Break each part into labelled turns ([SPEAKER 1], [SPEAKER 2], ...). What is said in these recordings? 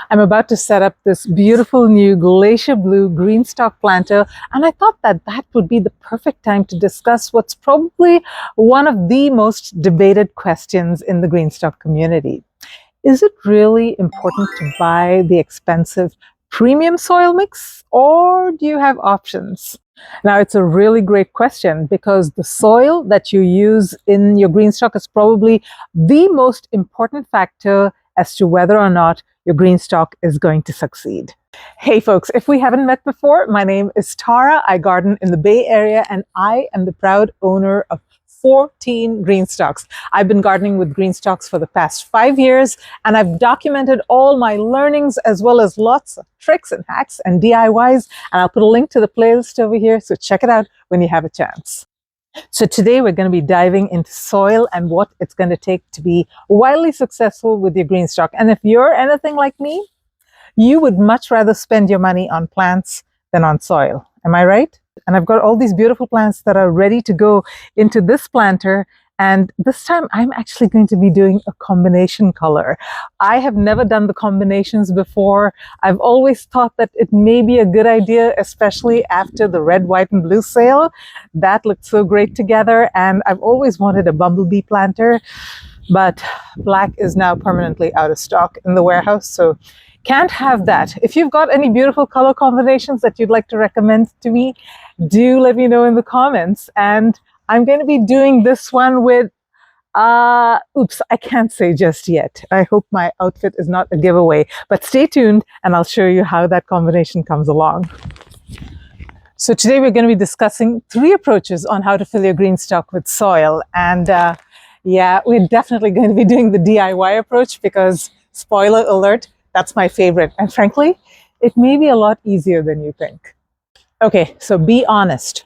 [SPEAKER 1] I'm about to set up this beautiful new glacier blue GreenStalk planter, and I thought that that would be the perfect time to discuss what's probably one of the most debated questions in the GreenStalk community. Is it really important to buy the expensive premium soil mix, or do you have options? Now, it's a really great question because the soil that you use in your GreenStalk is probably the most important factor as to whether or not your GreenStalk is going to succeed. Hey folks, if we haven't met before, my name is Tara. I garden in the Bay Area and I am the proud owner of 14 GreenStalks. I've been gardening with GreenStalks for the past 5 years, and I've documented all my learnings as well as lots of tricks and hacks and DIYs, and I'll put a link to the playlist over here, so check it out when you have a chance. So today we're going to be diving into soil and what it's going to take to be wildly successful with your GreenStalk. And if you're anything like me, you would much rather spend your money on plants than on soil. Am I right? And I've got all these beautiful plants that are ready to go into this planter. And this time I'm actually going to be doing a combination color. I have never done the combinations before. I've always thought that it may be a good idea, especially after the red, white, and blue sale. That looked so great together. And I've always wanted a bumblebee planter, but black is now permanently out of stock in the warehouse. So can't have that. If you've got any beautiful color combinations that you'd like to recommend to me, do let me know in the comments. And I'm going to be doing this one with, oops, I can't say just yet. I hope my outfit is not a giveaway, but stay tuned and I'll show you how that combination comes along. So today we're going to be discussing 3 approaches on how to fill your GreenStalk with soil. And yeah, we're definitely going to be doing the DIY approach because, spoiler alert, that's my favorite. And frankly, it may be a lot easier than you think. Okay, so be honest.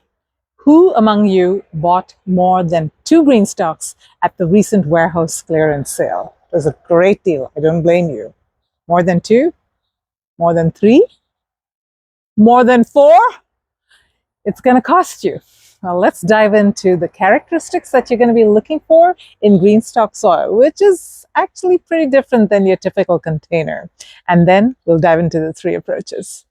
[SPEAKER 1] Who among you bought more than 2 GreenStalks at the recent warehouse clearance sale? It was a great deal. I don't blame you. More than 2? More than 3? More than 4? It's going to cost you. Now let's dive into the characteristics that you're going to be looking for in GreenStalk soil, which is actually pretty different than your typical container. And then we'll dive into the 3 approaches.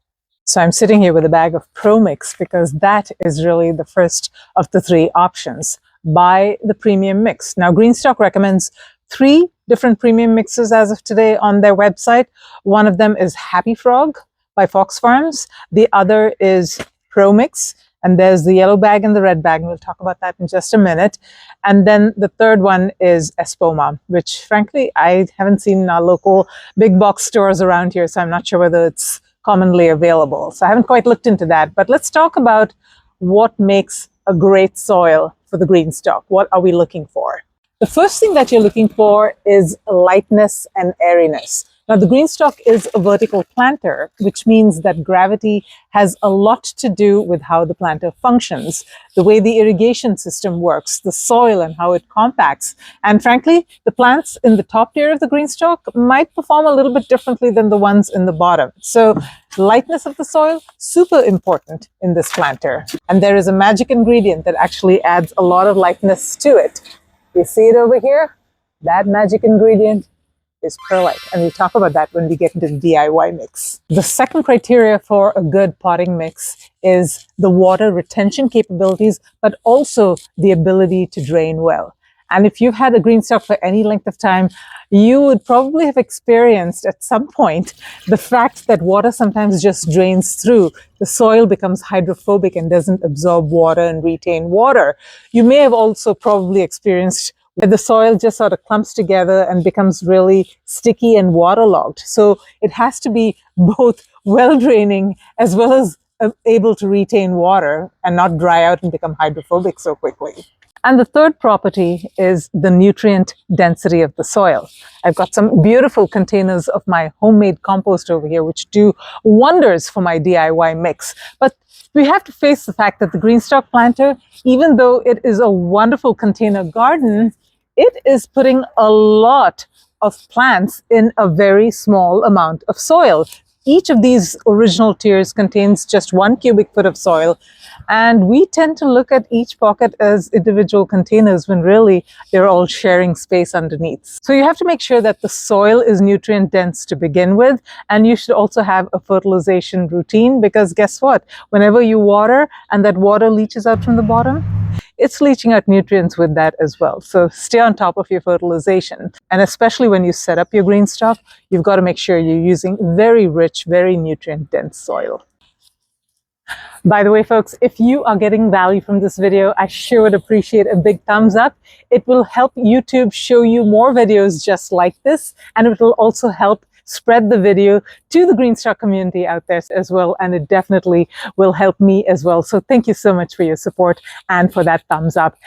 [SPEAKER 1] So I'm sitting here with a bag of Pro Mix because that is really the first of the 3 options. Buy the premium mix. Now GreenStalk recommends 3 different premium mixes as of today on their website. One of them is Happy Frog by Fox Farms. The other is Pro Mix. And there's the yellow bag and the red bag, and we'll talk about that in just a minute. And then the third one is Espoma, which frankly, I haven't seen in our local big box stores around here, so I'm not sure whether it's commonly available. So I haven't quite looked into that. But let's talk about what makes a great soil for the GreenStalk. What are we looking for? The first thing that you're looking for is lightness and airiness. Now, the GreenStalk is a vertical planter, which means that gravity has a lot to do with how the planter functions, the way the irrigation system works, the soil and how it compacts. And frankly, the plants in the top tier of the GreenStalk might perform a little bit differently than the ones in the bottom. So lightness of the soil, super important in this planter. And there is a magic ingredient that actually adds a lot of lightness to it. You see it over here? That magic ingredient is perlite, and we'll talk about that when we get into the DIY mix. The second criteria for a good potting mix is the water retention capabilities, but also the ability to drain well. And if you've had a GreenStalk for any length of time, you would probably have experienced at some point the fact that water sometimes just drains through. The soil becomes hydrophobic and doesn't absorb water and retain water. You may have also probably experienced where the soil just sort of clumps together and becomes really sticky and waterlogged. So it has to be both well draining as well as able to retain water and not dry out and become hydrophobic so quickly. And the third property is the nutrient density of the soil. I've got some beautiful containers of my homemade compost over here, which do wonders for my DIY mix. But we have to face the fact that the GreenStalk planter, even though it is a wonderful container garden, it is putting a lot of plants in a very small amount of soil. each of these original tiers contains just 1 cubic foot of soil. And we tend to look at each pocket as individual containers when really they're all sharing space underneath. So you have to make sure that the soil is nutrient dense to begin with. And you should also have a fertilization routine, because guess what? Whenever you water and that water leaches out from the bottom, it's leaching out nutrients with that as well. So stay on top of your fertilization. And especially when you set up your GreenStalk, you've got to make sure you're using very rich, very nutrient dense soil. By the way, folks, if you are getting value from this video, I sure would appreciate a big thumbs up. It will help YouTube show you more videos just like this, and it will also help spread the video to the GreenStalk community out there as well, and it definitely will help me as well. So thank you so much for your support and for that thumbs up.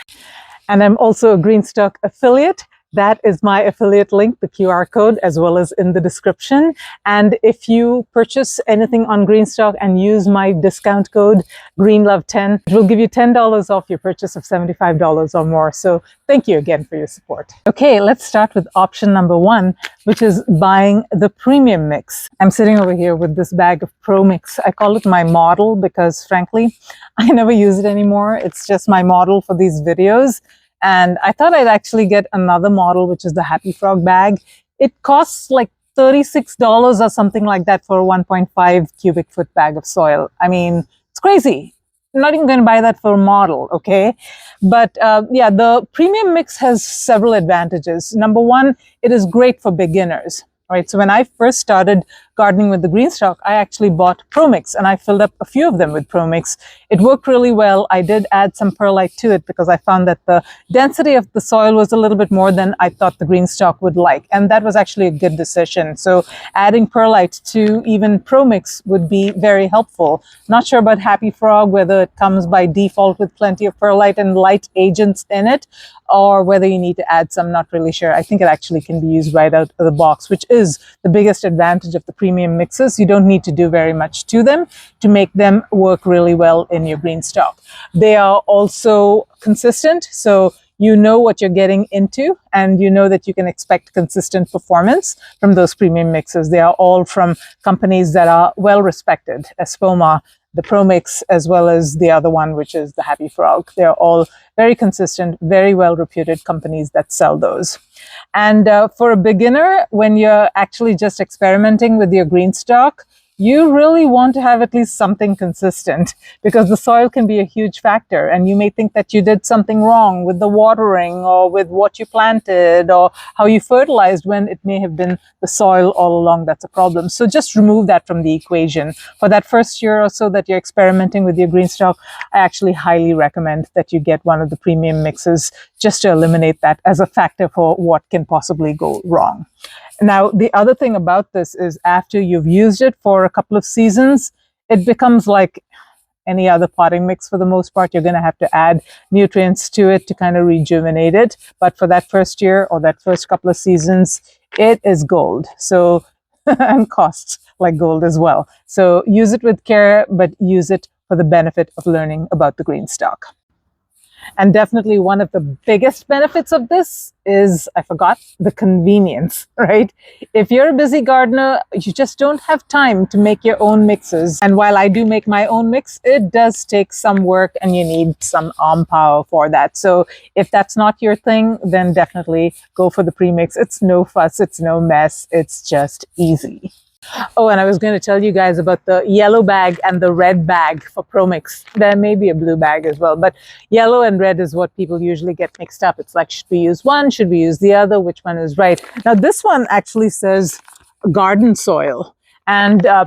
[SPEAKER 1] And I'm also a GreenStalk affiliate. That is my affiliate link, the QR code, as well as in the description. And if you purchase anything on GreenStalk and use my discount code GREENLOVE10, it will give you $10 off your purchase of $75 or more. So thank you again for your support. Okay, let's start with option number 1, which is buying the premium mix. I'm sitting over here with this bag of Pro Mix. I call it my model because frankly, I never use it anymore. It's just my model for these videos. And I thought I'd actually get another model, which is the Happy Frog bag. It costs like $36 or something like that for a 1.5 cubic foot bag of soil. I mean, it's crazy. I'm not even going to buy that for a model, okay? But yeah, the premium mix has several advantages. Number 1, it is great for beginners. Right, so when I first started gardening with the GreenStalk, I actually bought Pro Mix and I filled up a few of them with Pro Mix. It worked really well. I did add some Perlite to it because I found that the density of the soil was a little bit more than I thought the GreenStalk would like. And that was actually a good decision. So adding Perlite to even Pro Mix would be very helpful. Not sure about Happy Frog, whether it comes by default with plenty of Perlite and light agents in it, or whether you need to add some, not really sure. I think it actually can be used right out of the box, which is the biggest advantage of the premium mixes. You don't need to do very much to them to make them work really well in your GreenStalk. They are also consistent, so you know what you're getting into, and you know that you can expect consistent performance from those premium mixes. They are all from companies that are well respected, Espoma, the Pro Mix, as well as the other one, which is the Happy Frog. They're all very consistent, very well-reputed companies that sell those. And for a beginner, when you're actually just experimenting with your GreenStalk, you really want to have at least something consistent, because the soil can be a huge factor, and you may think that you did something wrong with the watering or with what you planted or how you fertilized, when it may have been the soil all along that's a problem. So just remove that from the equation. For that first year or so that you're experimenting with your GreenStalk, I actually highly recommend that you get one of the premium mixes, just to eliminate that as a factor for what can possibly go wrong. Now, the other thing about this is after you've used it for a couple of seasons, it becomes like any other potting mix for the most part. You're going to have to add nutrients to it to kind of rejuvenate it. But for that first year or that first couple of seasons, it is gold. So, and costs like gold as well. So use it with care, but use it for the benefit of learning about the GreenStalk. And definitely one of the biggest benefits of this is, I forgot, the convenience, right? If you're a busy gardener, you just don't have time to make your own mixes. And while I do make my own mix, it does take some work and you need some arm power for that. So if that's not your thing, then definitely go for the premix. It's no fuss, it's no mess, it's just easy. Oh, and I was going to tell you guys about the yellow bag and the red bag for Pro Mix. There may be a blue bag as well, but yellow and red is what people usually get mixed up. It's like, should we use one? Should we use the other? Which one is right? Now, this one actually says garden soil, and there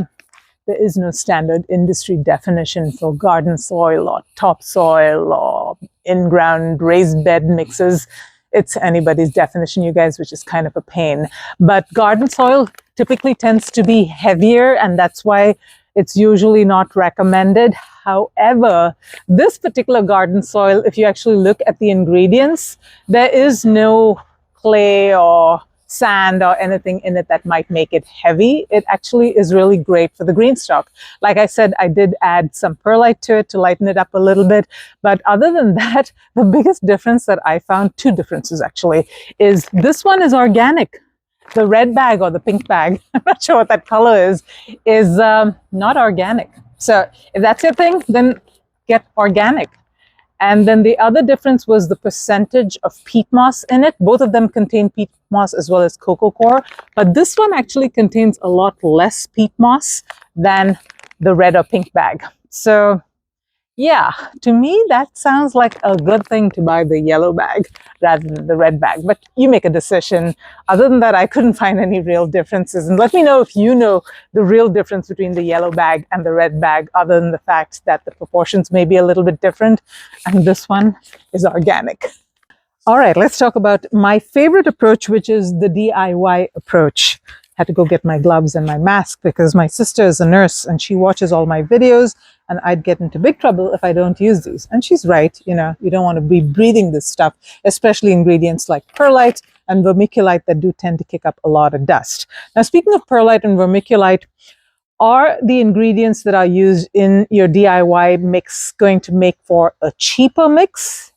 [SPEAKER 1] is no standard industry definition for garden soil or topsoil or in-ground raised bed mixes. It's anybody's definition, you guys, which is kind of a pain. But garden soil typically tends to be heavier, and that's why it's usually not recommended. However, this particular garden soil, if you actually look at the ingredients, there is no clay or sand or anything in it that might make it heavy. It actually is really great for the GreenStalk. Like I said, I did add some perlite to it to lighten it up a little bit. But other than that, the biggest difference that I found, two differences actually, is this one is organic. the red bag or the pink bag, I'm not sure what that color is not organic. So if that's your thing, then get organic. And then the other difference was the percentage of peat moss in it. Both of them contain peat moss as well as coco coir, but this one actually contains a lot less peat moss than the red or pink bag. So yeah, to me, that sounds like a good thing to buy the yellow bag rather than the red bag. But you make a decision. Other than that, I couldn't find any real differences. And let me know if you know the real difference between the yellow bag and the red bag, other than the fact that the proportions may be a little bit different. And this one is organic. All right, let's talk about my favorite approach, which is the DIY approach. Had to go get my gloves and my mask because my sister is a nurse and she watches all my videos, and I'd get into big trouble if I don't use these. And she's right, you know, you don't want to be breathing this stuff, especially ingredients like perlite and vermiculite that do tend to kick up a lot of dust. Now, speaking of perlite and vermiculite, are the ingredients that are used in your DIY mix going to make for a cheaper mix?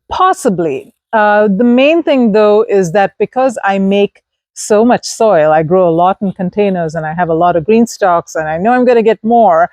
[SPEAKER 1] Possibly. The main thing, though, is that because I make so much soil, I grow a lot in containers and I have a lot of green stalks and I know I'm going to get more,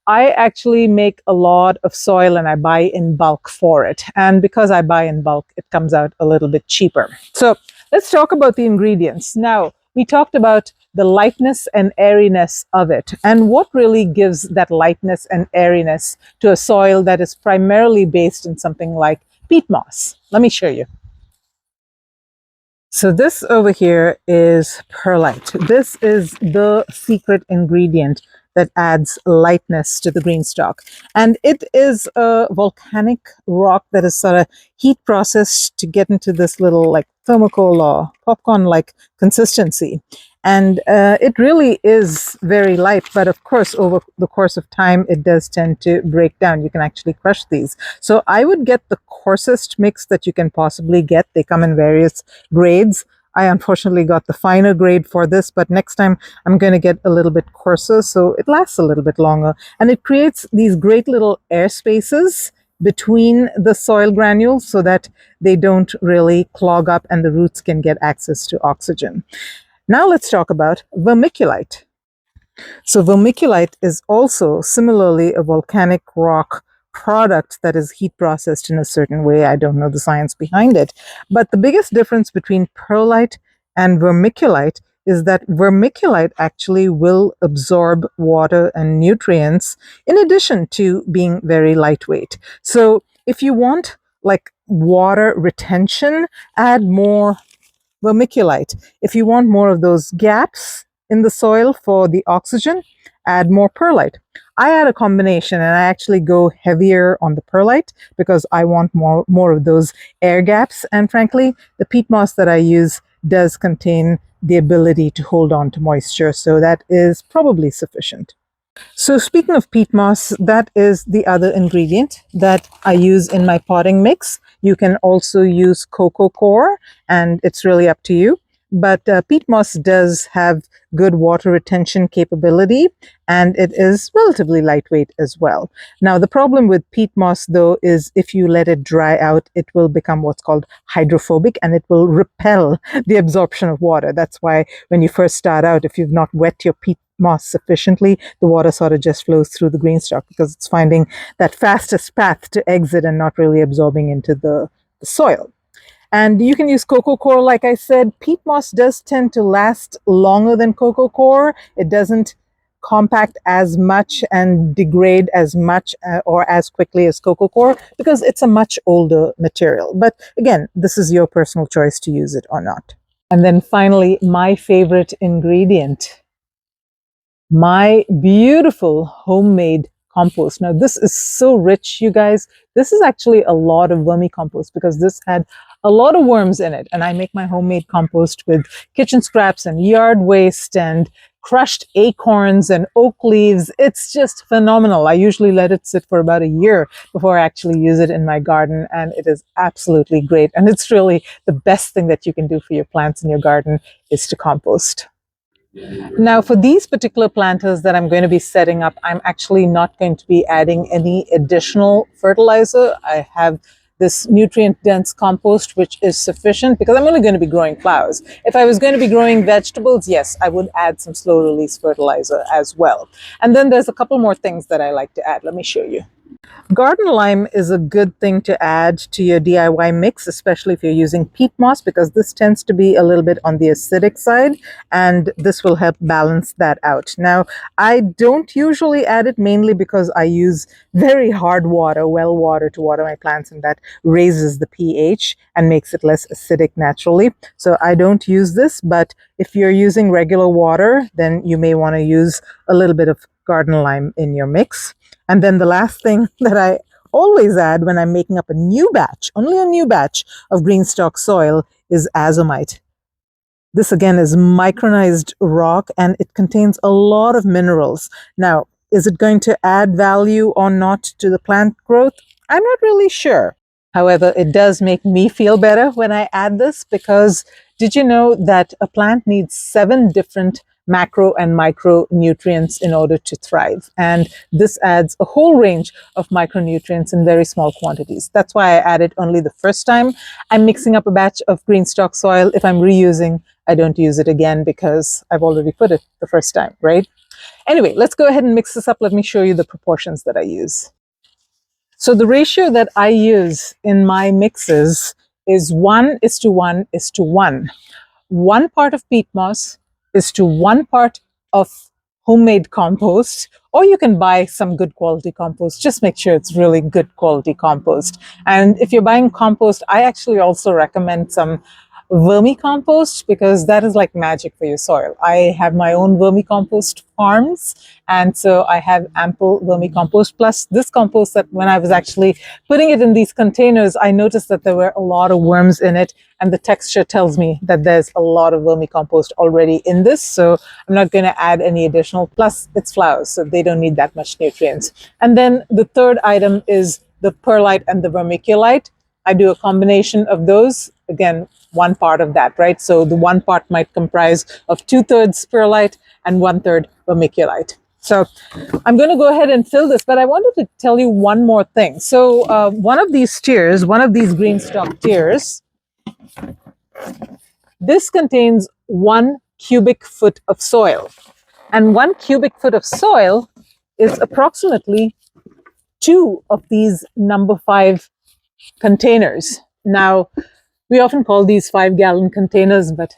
[SPEAKER 1] I actually make a lot of soil and I buy in bulk for it. And because I buy in bulk, it comes out a little bit cheaper. So let's talk about the ingredients. Now, we talked about the lightness and airiness of it. And what really gives that lightness and airiness to a soil that is primarily based in something like peat moss? Let me show you. So this over here is perlite. This is the secret ingredient that adds lightness to the green stalk. And it is a volcanic rock that is sort of heat processed to get into this little like thermocol or popcorn-like consistency. And it really is very light, but of course, over the course of time, it does tend to break down. You can actually crush these. So I would get the coarsest mix that you can possibly get. They come in various grades. I unfortunately got the finer grade for this, but next time I'm going to get a little bit coarser, so it lasts a little bit longer. And it creates these great little air spaces between the soil granules so that they don't really clog up and the roots can get access to oxygen. Now let's talk about vermiculite. So vermiculite is also similarly a volcanic rock product that is heat processed in a certain way. I don't know the science behind it. But the biggest difference between perlite and vermiculite is that vermiculite actually will absorb water and nutrients in addition to being very lightweight. So if you want like water retention, add more vermiculite. If you want more of those gaps in the soil for the oxygen, add more perlite. I add a combination and I actually go heavier on the perlite because I want more of those air gaps. And frankly, the peat moss that I use does contain the ability to hold on to moisture, so that is probably sufficient. So speaking of peat moss, that is the other ingredient that I use in my potting mix. You can also use coco coir, and it's really up to you. But peat moss does have good water retention capability, and it is relatively lightweight as well. Now, the problem with peat moss, though, is if you let it dry out, it will become what's called hydrophobic, and it will repel the absorption of water. That's why when you first start out, if you've not wet your peat moss sufficiently, the water sort of just flows through the green stalk because it's finding that fastest path to exit and not really absorbing into the soil. And you can use coco coir, like I said. Peat moss does tend to last longer than coco coir. It doesn't compact as much and degrade as much or as quickly as coco coir because it's a much older material. But again, this is your personal choice to use it or not. And then finally, my favorite ingredient, my beautiful homemade compost. Now, this is so rich, you guys. This is actually a lot of vermicompost because this had a lot of worms in it. And I make my homemade compost with kitchen scraps and yard waste and crushed acorns and oak leaves. It's just phenomenal. I usually let it sit for about a year before I actually use it in my garden. And it is absolutely great. And it's really the best thing that you can do for your plants in your garden is to compost. Now, for these particular planters that I'm going to be setting up, I'm actually not going to be adding any additional fertilizer. I have this nutrient-dense compost, which is sufficient because I'm only going to be growing flowers. If I was going to be growing vegetables, yes, I would add some slow-release fertilizer as well. And then there's a couple more things that I like to add. Let me show you. Garden lime is a good thing to add to your DIY mix, especially if you're using peat moss, because this tends to be a little bit on the acidic side, and this will help balance that out. Now, I don't usually add it mainly because I use very hard water, well water, to water my plants, and that raises the pH and makes it less acidic naturally. So I don't use this, but if you're using regular water, then you may want to use a little bit of garden lime in your mix. And then the last thing that I always add when I'm making up a new batch, only a new batch of GreenStalk soil, is azomite. This again is micronized rock and it contains a lot of minerals. Now, is it going to add value or not to the plant growth? I'm not really sure. However, it does make me feel better when I add this, because did you know that a plant needs 7 different macro and micronutrients in order to thrive? And this adds a whole range of micronutrients in very small quantities. That's why I add it only the first time I'm mixing up a batch of GreenStalk soil. If I'm reusing, I don't use it again because I've already put it the first time, right? Anyway, let's go ahead and mix this up. Let me show you the proportions that I use. So the ratio that I use in my mixes is 1:1:1. 1 part of peat moss is to 1 part of homemade compost, or you can buy some good quality compost. Just make sure it's really good quality compost. And if you're buying compost, I actually also recommend some vermicompost, because that is like magic for your soil. I have my own vermicompost farms, and so I have ample vermicompost. Plus this compost, that when I was actually putting it in these containers, I noticed that there were a lot of worms in it, and the texture tells me that there's a lot of vermicompost already in this, so I'm not going to add any additional. Plus it's flowers, so they don't need that much nutrients. And then the third item is the perlite and the vermiculite. I do a combination of those. Again, 1 part of that, right? So the 1 part might comprise of 2/3 perlite and 1/3 vermiculite. So I'm going to go ahead and fill this, but I wanted to tell you one more thing. So one of these tiers, one of these GreenStalk tiers, this contains 1 cubic foot of soil. And 1 cubic foot of soil is approximately 2 of these number 5 containers. Now, we often call these 5-gallon containers, but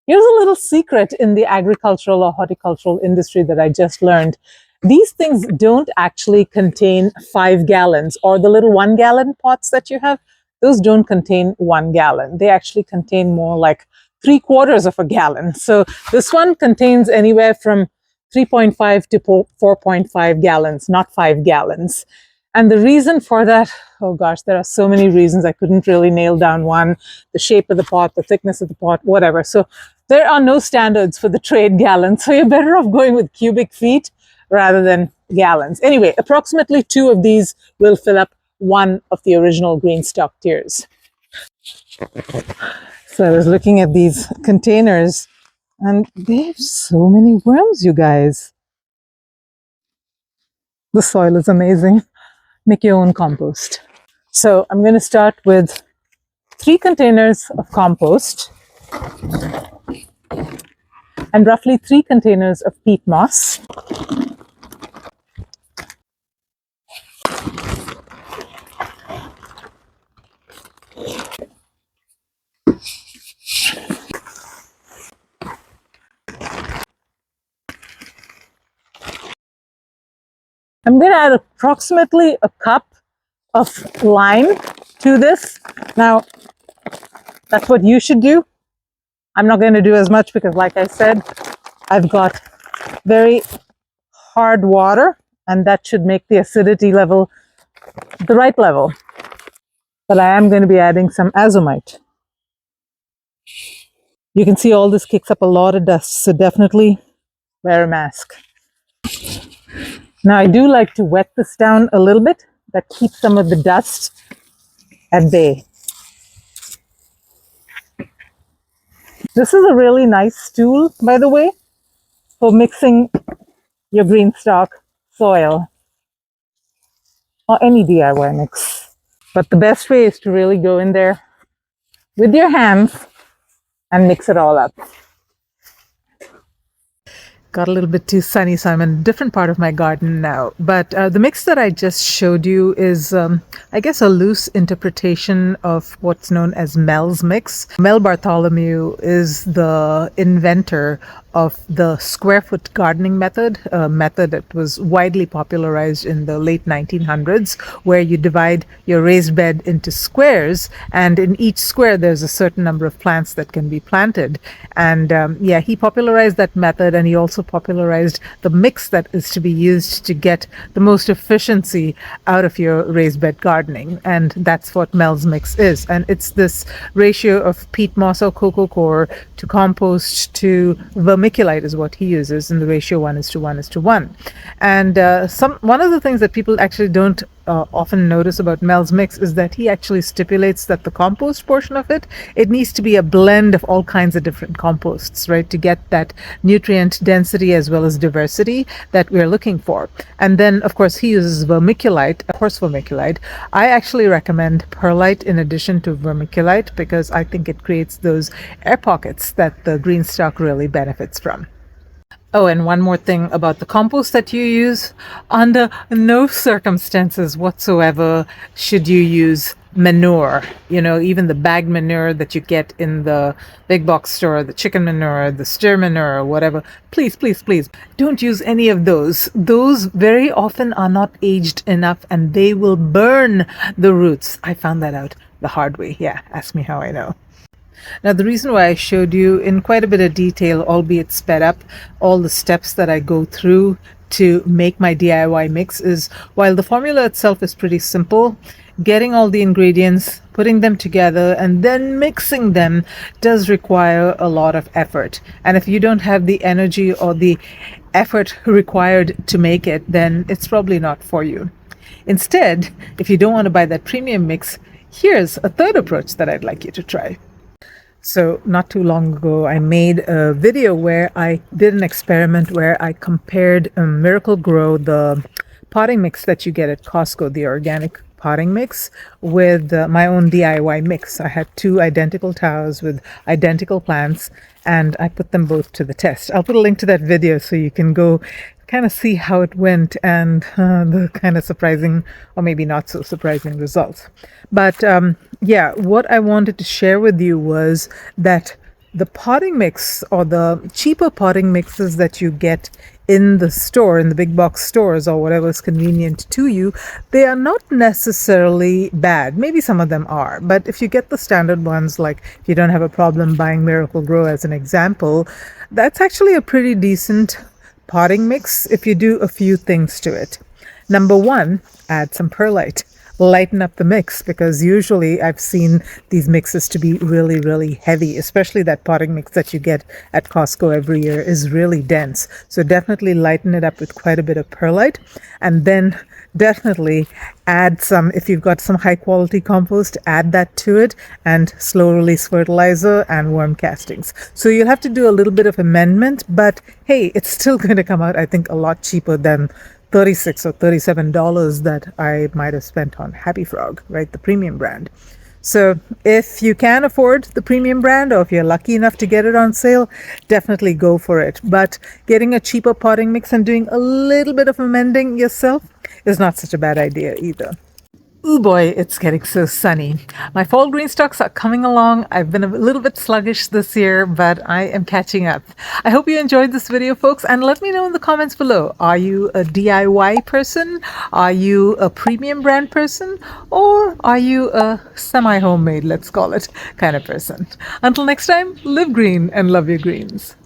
[SPEAKER 1] here's a little secret in the agricultural or horticultural industry that I just learned. These things don't actually contain 5 gallons, or the little 1-gallon pots that you have. Those don't contain 1 gallon. They actually contain more like 3/4 of a gallon. So this one contains anywhere from 3.5 to 4.5 gallons, not 5 gallons. And the reason for that, oh gosh, there are so many reasons. I couldn't really nail down one. The shape of the pot, the thickness of the pot, whatever. So there are no standards for the trade gallons. So you're better off going with cubic feet rather than gallons. Anyway, approximately 2 of these will fill up 1 of the original GreenStalk tiers. So I was looking at these containers and they have so many worms, you guys. The soil is amazing. Make your own compost. So I'm going to start with 3 containers of compost and roughly 3 containers of peat moss. I'm going to add approximately a cup of lime to this. Now, that's what you should do. I'm not going to do as much because, like I said, I've got very hard water, and that should make the acidity level the right level. But I am going to be adding some azomite. You can see all this kicks up a lot of dust, so definitely wear a mask. Now, I do like to wet this down a little bit. That keeps some of the dust at bay. This is a really nice tool, by the way, for mixing your GreenStalk soil or any DIY mix. But the best way is to really go in there with your hands and mix it all up. Got a little bit too sunny, so I'm in a different part of my garden now. But the mix that I just showed you is, I guess, a loose interpretation of what's known as Mel's mix. Mel Bartholomew is the inventor of the square foot gardening method, a method that was widely popularized in the late 1900s, where you divide your raised bed into squares, and in each square there's a certain number of plants that can be planted. And yeah, he popularized that method, and he also popularized the mix that is to be used to get the most efficiency out of your raised bed gardening. And that's what Mel's mix is. And it's this ratio of peat moss or coco coir to compost to vermiculite is what he uses, and the ratio 1:1:1. And one of the things that people actually don't often notice about Mel's mix is that he actually stipulates that the compost portion of it needs to be a blend of all kinds of different composts, right, to get that nutrient density as well as diversity that we're looking for. And then, of course, he uses vermiculite, horse vermiculite. I actually recommend perlite in addition to vermiculite because I think it creates those air pockets that the GreenStalk really benefits from. Oh, and one more thing about the compost that you use. Under no circumstances whatsoever should you use manure. Even the bagged manure that you get in the big box store, the chicken manure, the steer manure, or whatever. Please, please, please don't use any of those. Those very often are not aged enough and they will burn the roots. I found that out the hard way. Yeah, ask me how I know. Now, the reason why I showed you in quite a bit of detail, albeit sped up, all the steps that I go through to make my DIY mix is, while the formula itself is pretty simple, getting all the ingredients, putting them together, and then mixing them does require a lot of effort. And if you don't have the energy or the effort required to make it, then it's probably not for you. Instead, if you don't want to buy that premium mix, here's a third approach that I'd like you to try. So not too long ago, I made a video where I did an experiment where I compared Miracle-Gro, the potting mix that you get at Costco, the organic potting mix, with my own DIY mix. I had two identical towers with identical plants, and I put them both to the test. I'll put a link to that video so you can go kind of see how it went and the kind of surprising or maybe not so surprising results. But yeah, what I wanted to share with you was that the potting mix or the cheaper potting mixes that you get in the store, in the big box stores or whatever is convenient to you, they are not necessarily bad. Maybe some of them are, but if you get the standard ones, like if you don't have a problem buying Miracle-Gro as an example, that's actually a pretty decent potting mix if you do a few things to it. Number one, add some perlite. Lighten up the mix, because usually I've seen these mixes to be really, really heavy, especially that potting mix that you get at Costco every year is really dense. So definitely lighten it up with quite a bit of perlite, and then definitely add some, if you've got some high quality compost, add that to it, and slow release fertilizer and worm castings. So you'll have to do a little bit of amendment, but hey, it's still going to come out, I think, a lot cheaper than $36 or $37 that I might have spent on Happy Frog, right? The premium brand. So if you can afford the premium brand, or if you're lucky enough to get it on sale, definitely go for it. But getting a cheaper potting mix and doing a little bit of amending yourself is not such a bad idea either. Ooh boy, it's getting so sunny. My fall green stalks are coming along. I've been a little bit sluggish this year, but I am catching up. I hope you enjoyed this video, folks, and let me know in the comments below. Are you a DIY person? Are you a premium brand person? Or are you a semi-homemade, let's call it, kind of person? Until next time, live green and love your greens.